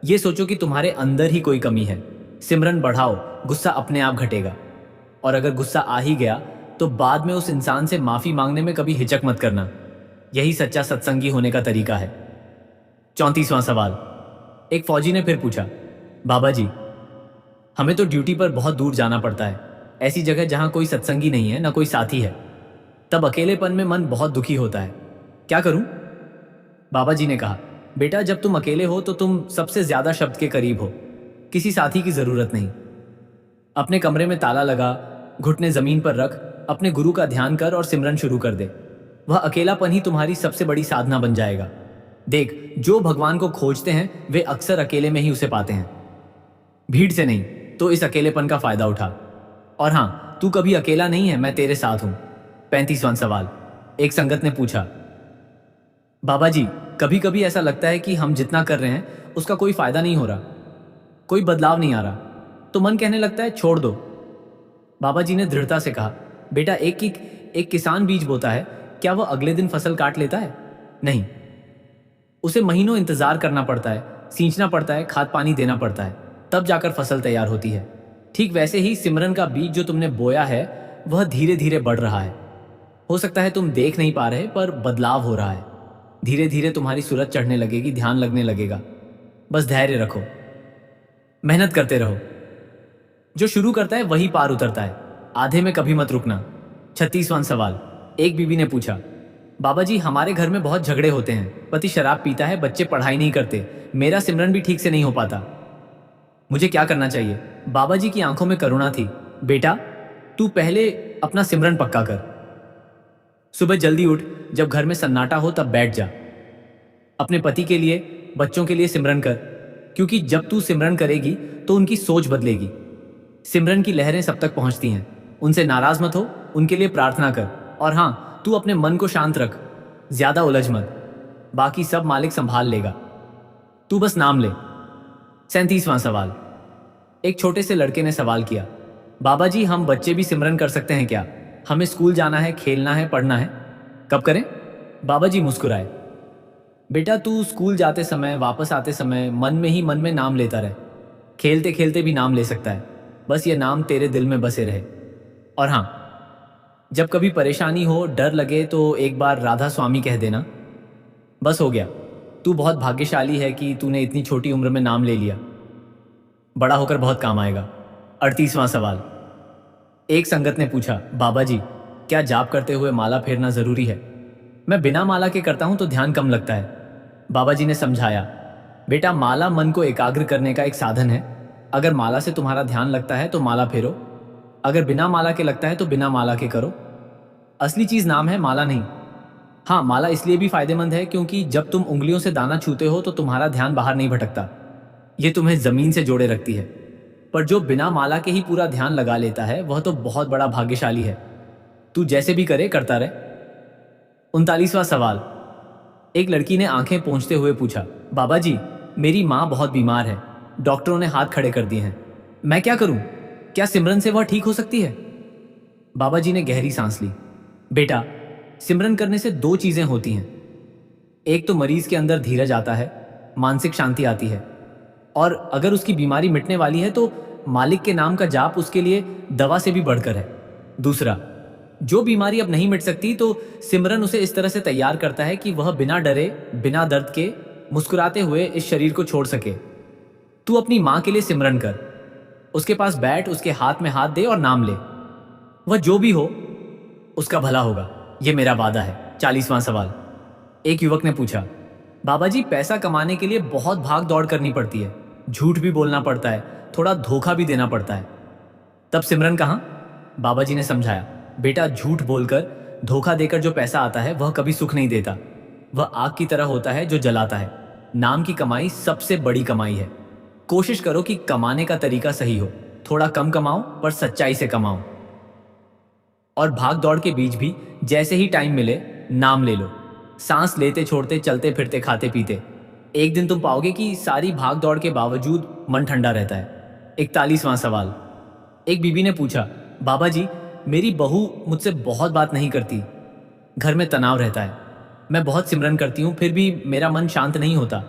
ये सोचो कि तुम्हारे अंदर ही कोई कमी है। सिमरन बढ़ाओ, गुस्सा अपने आप घटेगा। और अगर गुस्सा आ ही गया तो बाद में उस इंसान से माफी मांगने में कभी हिचक मत करना। यही सच्चा सत्संगी होने का तरीका है। 34वां सवाल। एक फौजी ने फिर पूछा, बाबा जी, हमें तो ड्यूटी पर बहुत दूर जाना पड़ता है, ऐसी जगह जहां कोई सत्संगी नहीं है, ना कोई साथी है। तब अकेलेपन में मन बहुत दुखी होता है, क्या करूं? बाबा जी ने कहा, बेटा, जब तुम अकेले हो तो तुम सबसे ज्यादा शब्द के करीब हो, किसी साथी की जरूरत नहीं। अपने कमरे में ताला लगा, घुटने जमीन पर रख, अपने गुरु का ध्यान कर और सिमरन शुरू कर दे। वह अकेलापन ही तुम्हारी सबसे बड़ी साधना बन जाएगा। देख, जो भगवान को खोजते हैं वे अक्सर अकेले में ही उसे पाते हैं, भीड़ से नहीं। तो इस अकेलेपन का फायदा उठा। और हां, तू कभी अकेला नहीं है, मैं तेरे साथ हूं। 35वां सवाल। एक संगत ने पूछा, बाबा जी, कभी कभी ऐसा लगता है कि हम जितना कर रहे हैं उसका कोई फायदा नहीं हो रहा, कोई बदलाव नहीं आ रहा, तो मन कहने लगता है छोड़ दो। बाबा जी ने दृढ़ता से कहा, बेटा, एक किसान बीज बोता है, क्या वह अगले दिन फसल काट लेता है? नहीं, उसे महीनों इंतजार करना पड़ता है, सींचना पड़ता है, खाद पानी देना पड़ता है, तब जाकर फसल तैयार होती है। ठीक वैसे ही सिमरन का बीज जो तुमने बोया है वह धीरे धीरे बढ़ रहा है। हो सकता है तुम देख नहीं पा रहे, पर बदलाव हो रहा है। धीरे धीरे तुम्हारी सूरत चढ़ने लगेगी, ध्यान लगने लगेगा। बस धैर्य रखो, मेहनत करते रहो। जो शुरू करता है वही पार उतरता है, आधे में कभी मत रुकना। 36वां सवाल। एक बीबी ने पूछा, बाबा जी हमारे घर में बहुत झगड़े होते हैं, पति शराब पीता है, बच्चे पढ़ाई नहीं करते, मेरा सिमरन भी ठीक से नहीं हो पाता, मुझे क्या करना चाहिए? बाबा जी की आंखों में करुणा थी। बेटा, तू पहले अपना सिमरन पक्का कर। सुबह जल्दी उठ, जब घर में सन्नाटा हो तब बैठ जा। अपने पति के लिए, बच्चों के लिए सिमरन कर, क्योंकि जब तू सिमरन करेगी तो उनकी सोच बदलेगी। सिमरन की लहरें सब तक पहुंचती हैं, उनसे नाराज मत हो, उनके लिए प्रार्थना कर। और हाँ, तू अपने मन को शांत रख, ज्यादा उलझ मत, बाकी सब मालिक संभाल लेगा, तू बस नाम ले। 37वां सवाल। एक छोटे से लड़के ने सवाल किया, बाबा जी हम बच्चे भी सिमरन कर सकते हैं क्या? हमें स्कूल जाना है, खेलना है, पढ़ना है, कब करें? बाबा जी मुस्कुराए, बेटा तू स्कूल जाते समय, वापस आते समय मन में ही मन में नाम लेता रहे, खेलते खेलते भी नाम ले सकता है, बस ये नाम तेरे दिल में बसे रहे। और हाँ, जब कभी परेशानी हो, डर लगे तो एक बार राधा स्वामी कह देना, बस हो गया। तू बहुत भाग्यशाली है कि तूने इतनी छोटी उम्र में नाम ले लिया, बड़ा होकर बहुत काम आएगा। 38वां सवाल। एक संगत ने पूछा, बाबा जी क्या जाप करते हुए माला फेरना जरूरी है? मैं बिना माला के करता हूं तो ध्यान कम लगता है। बाबा जी ने समझाया, बेटा माला मन को एकाग्र करने का एक साधन है, अगर माला से तुम्हारा ध्यान लगता है तो माला फेरो, अगर बिना माला के लगता है तो बिना माला के करो। असली चीज नाम है, माला नहीं। हाँ, माला इसलिए भी फायदेमंद है क्योंकि जब तुम उंगलियों से दाना छूते हो तो तुम्हारा ध्यान बाहर नहीं भटकता, ये तुम्हें जमीन से जोड़े रखती है। पर जो बिना माला के ही पूरा ध्यान लगा लेता है वह तो बहुत बड़ा भाग्यशाली है। तू जैसे भी करे करता रहे। 39वां सवाल। एक लड़की ने आंखें पोंछते हुए पूछा, बाबा जी मेरी माँ बहुत बीमार है, डॉक्टरों ने हाथ खड़े कर दिए हैं, मैं क्या करूं? क्या सिमरन से वह ठीक हो सकती है? बाबा जी ने गहरी सांस ली, बेटा सिमरन करने से दो चीजें होती हैं, एक तो मरीज के अंदर धीरज आता है, मानसिक शांति आती है, और अगर उसकी बीमारी मिटने वाली है तो मालिक के नाम का जाप उसके लिए दवा से भी बढ़कर है। दूसरा, जो बीमारी अब नहीं मिट सकती तो सिमरन उसे इस तरह से तैयार करता है कि वह बिना डरे, बिना दर्द के, मुस्कुराते हुए इस शरीर को छोड़ सके। तू अपनी माँ के लिए सिमरन कर, उसके पास बैठ, उसके हाथ में हाथ दे और नाम ले, वह जो भी हो उसका भला होगा, यह मेरा वादा है। 40वां सवाल। एक युवक ने पूछा, बाबा जी पैसा कमाने के लिए बहुत भाग दौड़ करनी पड़ती है, झूठ भी बोलना पड़ता है, थोड़ा धोखा भी देना पड़ता है, तब सिमरन कहाँ? बाबा जी ने समझाया, बेटा झूठ बोलकर, धोखा देकर जो पैसा आता है वह कभी सुख नहीं देता, वह आग की तरह होता है जो जलाता है। नाम की कमाई सबसे बड़ी कमाई है। कोशिश करो कि कमाने का तरीका सही हो, थोड़ा कम कमाओ पर सच्चाई से कमाओ, और भाग दौड़ के बीच भी जैसे ही टाइम मिले नाम ले लो, सांस लेते छोड़ते, चलते फिरते, खाते पीते। एक दिन तुम पाओगे कि सारी भाग दौड़ के बावजूद मन ठंडा रहता है। 41वां सवाल। एक बीबी ने पूछा, बाबा जी मेरी बहू मुझसे बहुत बात नहीं करती, घर में तनाव रहता है, मैं बहुत सिमरन करती हूँ फिर भी मेरा मन शांत नहीं होता।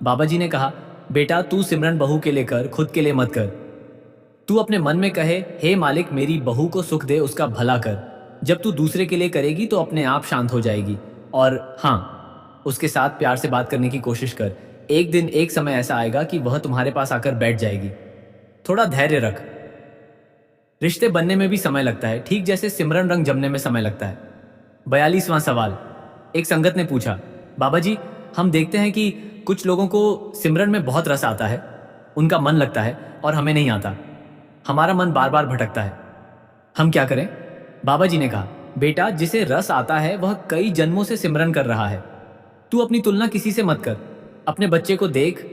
बाबा जी ने कहा, बेटा तू सिमरन बहू के लिए कर, खुद के लिए मत कर। तू अपने मन में कहे, हे मालिक मेरी बहू को सुख दे, उसका भला कर। जब तू दूसरे के लिए करेगी तो अपने आप शांत हो जाएगी। और हाँ, उसके साथ प्यार से बात करने की कोशिश कर। एक दिन एक समय ऐसा आएगा कि वह तुम्हारे पास आकर बैठ जाएगी। थोड़ा धैर्य रख। रिश्ते बनने में भी समय लगता है, ठीक जैसे सिमरन रंग जमने में समय लगता है। 42वां सवाल। एक संगत ने पूछा, बाबा जी हम देखते हैं कि कुछ लोगों को सिमरन में बहुत रस आता है, उनका मन लगता है और हमें नहीं आता, हमारा मन बार बार भटकता है, हम क्या करें? बाबा जी ने कहा, बेटा जिसे रस आता है वह कई जन्मों से सिमरन कर रहा है, तू अपनी तुलना किसी से मत कर। अपने बच्चे को देख,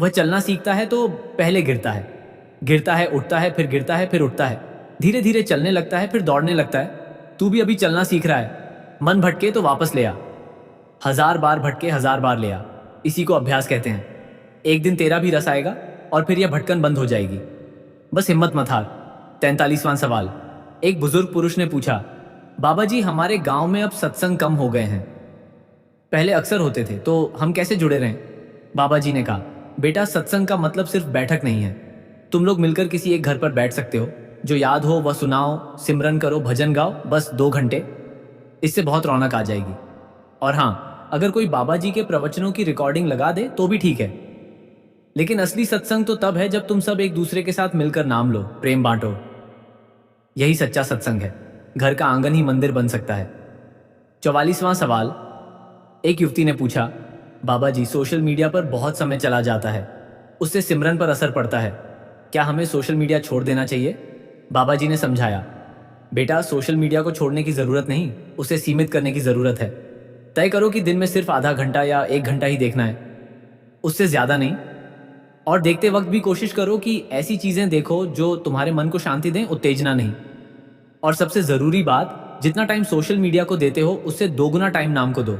वह चलना सीखता है तो पहले गिरता है, उठता है, फिर गिरता है, फिर उठता है, धीरे धीरे चलने लगता है, फिर दौड़ने लगता है। तू भी अभी चलना सीख रहा है, मन भटके तो वापस ले आ, 1000 बार भटके 1000 बार ले आ, इसी को अभ्यास कहते हैं। एक दिन तेरा भी रस आएगा और फिर यह भटकन बंद हो जाएगी, बस हिम्मत मत हार। 43वां सवाल। एक बुजुर्ग पुरुष ने पूछा, बाबा जी हमारे गांव में अब सत्संग कम हो गए हैं, पहले अक्सर होते थे, तो हम कैसे जुड़े रहें? बाबा जी ने कहा, बेटा सत्संग का मतलब सिर्फ बैठक नहीं है, तुम लोग मिलकर किसी एक घर पर बैठ सकते हो, जो याद हो वह सुनाओ, सिमरन करो, भजन गाओ, बस 2 घंटे, इससे बहुत रौनक आ जाएगी। और हाँ, अगर कोई बाबा जी के प्रवचनों की रिकॉर्डिंग लगा दे तो भी ठीक है, लेकिन असली सत्संग तो तब है जब तुम सब एक दूसरे के साथ मिलकर नाम लो, प्रेम बांटो। यही सच्चा सत्संग है। घर का आंगन ही मंदिर बन सकता है। 44वां सवाल। एक युवती ने पूछा, बाबा जी सोशल मीडिया पर बहुत समय चला जाता है, उससे सिमरन पर असर पड़ता है, क्या हमें सोशल मीडिया छोड़ देना चाहिए? बाबा जी ने समझाया, बेटा सोशल मीडिया को छोड़ने की ज़रूरत नहीं, उसे सीमित करने की ज़रूरत है। तय करो कि दिन में सिर्फ आधा घंटा या 1 घंटा ही देखना है, उससे ज़्यादा नहीं। और देखते वक्त भी कोशिश करो कि ऐसी चीज़ें देखो जो तुम्हारे मन को शांति दें, उत्तेजना नहीं। और सबसे ज़रूरी बात, जितना टाइम सोशल मीडिया को देते हो उससे 2 गुना टाइम नाम को दो।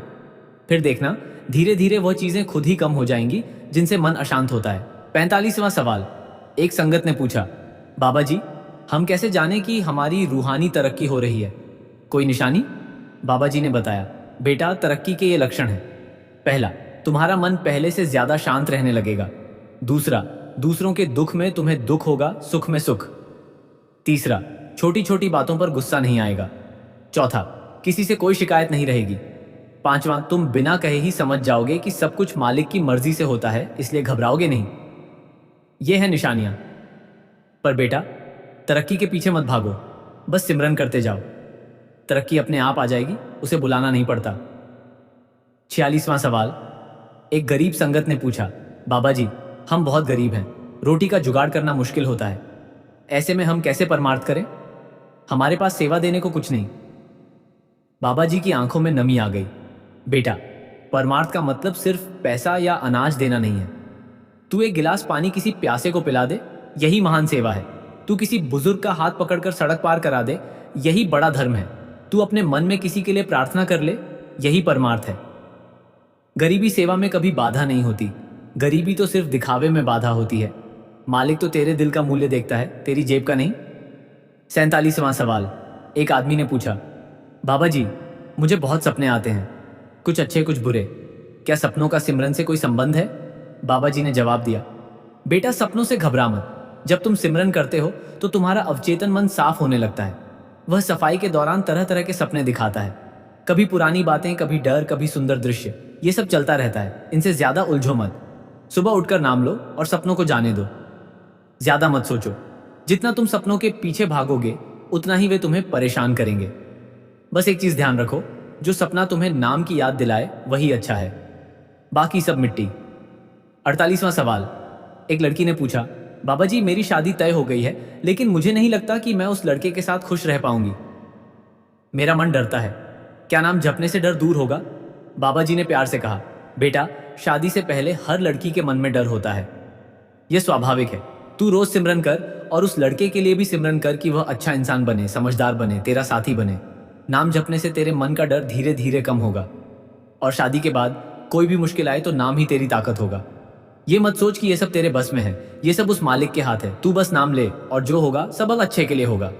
फिर देखना धीरे धीरे वह चीज़ें खुद ही कम हो जाएंगी जिनसे मन अशांत होता है। 45वां सवाल। एक संगत ने पूछा, बाबा जी हम कैसे जानें कि हमारी रूहानी तरक्की हो रही है, कोई निशानी? बाबा जी ने बताया, बेटा तरक्की के ये लक्षण हैं। पहला, तुम्हारा मन पहले से ज्यादा शांत रहने लगेगा। दूसरा, दूसरों के दुख में तुम्हें दुख होगा, सुख में सुख। तीसरा, छोटी छोटी बातों पर गुस्सा नहीं आएगा। चौथा, किसी से कोई शिकायत नहीं रहेगी। पांचवा, तुम बिना कहे ही समझ जाओगे कि सब कुछ मालिक की मर्जी से होता है, इसलिए घबराओगे नहीं। ये है निशानियां। पर बेटा तरक्की के पीछे मत भागो, बस सिमरन करते जाओ, तरक्की अपने आप आ जाएगी, उसे बुलाना नहीं पड़ता। 46वां सवाल। एक गरीब संगत ने पूछा, बाबा जी हम बहुत गरीब हैं, रोटी का जुगाड़ करना मुश्किल होता है, ऐसे में हम कैसे परमार्थ करें? हमारे पास सेवा देने को कुछ नहीं। बाबा जी की आंखों में नमी आ गई। बेटा परमार्थ का मतलब सिर्फ पैसा या अनाज देना नहीं है। तू एक गिलास पानी किसी प्यासे को पिला दे, यही महान सेवा है। तू किसी बुजुर्ग का हाथ पकड़कर सड़क पार करा दे, यही बड़ा धर्म है। तू अपने मन में किसी के लिए प्रार्थना कर ले, यही परमार्थ है। गरीबी सेवा में कभी बाधा नहीं होती, गरीबी तो सिर्फ दिखावे में बाधा होती है। मालिक तो तेरे दिल का मूल्य देखता है, तेरी जेब का नहीं। 47वां सवाल। एक आदमी ने पूछा, बाबा जी मुझे बहुत सपने आते हैं, कुछ अच्छे कुछ बुरे, क्या सपनों का सिमरन से कोई संबंध है? बाबा जी ने जवाब दिया, बेटा सपनों से घबरा मत। जब तुम सिमरन करते हो तो तुम्हारा अवचेतन मन साफ होने लगता है। वह सफाई के दौरान तरह तरह के सपने दिखाता है, कभी पुरानी बातें, कभी डर, कभी सुंदर दृश्य, ये सब चलता रहता है। इनसे ज्यादा उलझो मत। सुबह उठकर नाम लो और सपनों को जाने दो, ज्यादा मत सोचो। जितना तुम सपनों के पीछे भागोगे उतना ही वे तुम्हें परेशान करेंगे। बस एक चीज ध्यान रखो, जो सपना तुम्हें नाम की याद दिलाए वही अच्छा है, बाकी सब मिट्टी। 48वां सवाल। एक लड़की ने पूछा, बाबा जी मेरी शादी तय हो गई है, लेकिन मुझे नहीं लगता कि मैं उस लड़के के साथ खुश रह पाऊंगी। मेरा मन डरता है, क्या नाम जपने से डर दूर होगा? बाबा जी ने प्यार से कहा, बेटा शादी से पहले हर लड़की के मन में डर होता है, यह स्वाभाविक है। तू रोज सिमरन कर और उस लड़के के लिए भी सिमरन कर कि वह अच्छा इंसान बने, समझदार बने, तेरा साथी बने। नाम जपने से तेरे मन का डर धीरे धीरे कम होगा और शादी के बाद कोई भी मुश्किल आए तो नाम ही तेरी ताकत होगा। ये मत सोच कि ये सब तेरे बस में है, ये सब उस मालिक के हाथ है। तू बस नाम ले और जो होगा सब अच्छे के लिए होगा।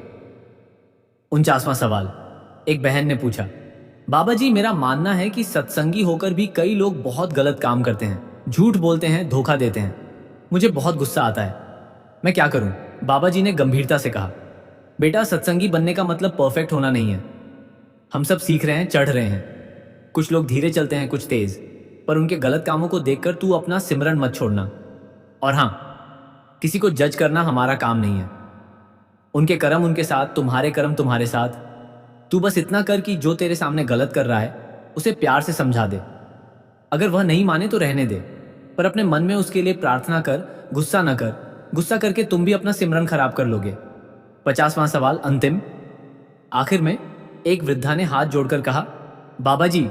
49वां सवाल। एक बहन ने पूछा, बाबा जी मेरा मानना है कि सत्संगी होकर भी कई लोग बहुत गलत काम करते हैं, झूठ बोलते हैं, धोखा देते हैं। मुझे बहुत गुस्सा आता है, मैं क्या करूं? बाबा जी ने गंभीरता से कहा, बेटा सत्संगी बनने का मतलब परफेक्ट होना नहीं है। हम सब सीख रहे हैं, चढ़ रहे हैं। कुछ लोग धीरे चलते हैं, कुछ तेज, पर उनके गलत कामों को देखकर तू अपना सिमरन मत छोड़ना। और हाँ, किसी को जज करना हमारा काम नहीं है। उनके कर्म उनके साथ, तुम्हारे कर्म तुम्हारे साथ। तू बस इतना कर कि जो तेरे सामने गलत कर रहा है उसे प्यार से समझा दे। अगर वह नहीं माने तो रहने दे, पर अपने मन में उसके लिए प्रार्थना कर, गुस्सा न कर। गुस्सा करके तुम भी अपना सिमरन खराब कर लोगे। 50वां सवाल अंतिम। आखिर में एक वृद्धा ने हाथ जोड़कर कहा, बाबा जी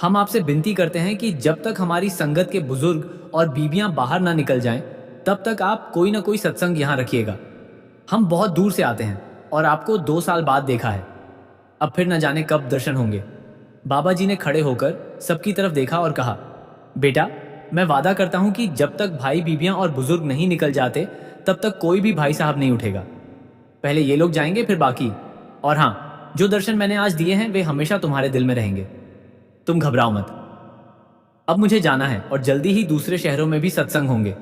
हम आपसे विनती करते हैं कि जब तक हमारी संगत के बुजुर्ग और बीबियां बाहर ना निकल जाएं, तब तक आप कोई ना कोई सत्संग यहाँ रखिएगा। हम बहुत दूर से आते हैं और आपको 2 साल बाद देखा है, अब फिर न जाने कब दर्शन होंगे। बाबा जी ने खड़े होकर सबकी तरफ देखा और कहा, बेटा मैं वादा करता हूं कि जब तक भाई बीबियां और बुजुर्ग नहीं निकल जाते तब तक कोई भी भाई साहब नहीं उठेगा। पहले ये लोग जाएंगे, फिर बाकी। और हाँ, जो दर्शन मैंने आज दिए हैं वे हमेशा तुम्हारे दिल में रहेंगे। तुम घबराओ मत। अब मुझे जाना है और जल्दी ही दूसरे शहरों में भी सत्संग होंगे,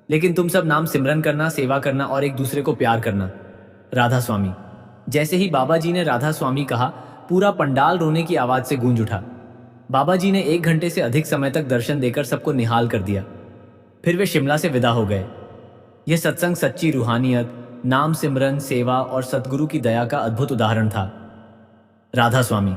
लेकिन तुम सब नाम सिमरन करना, सेवा करना और एक दूसरे को प्यार करना। राधा स्वामी। जैसे ही बाबा जी ने राधा स्वामी कहा, पूरा पंडाल रोने की आवाज से गूंज उठा। बाबा जी ने 1 घंटे से अधिक समय तक दर्शन देकर सबको निहाल कर दिया। फिर वे शिमला से विदा हो गए। यह सत्संग सच्ची रूहानियत, नाम सिमरन, सेवा और सतगुरु की दया का अद्भुत उदाहरण था। राधा स्वामी।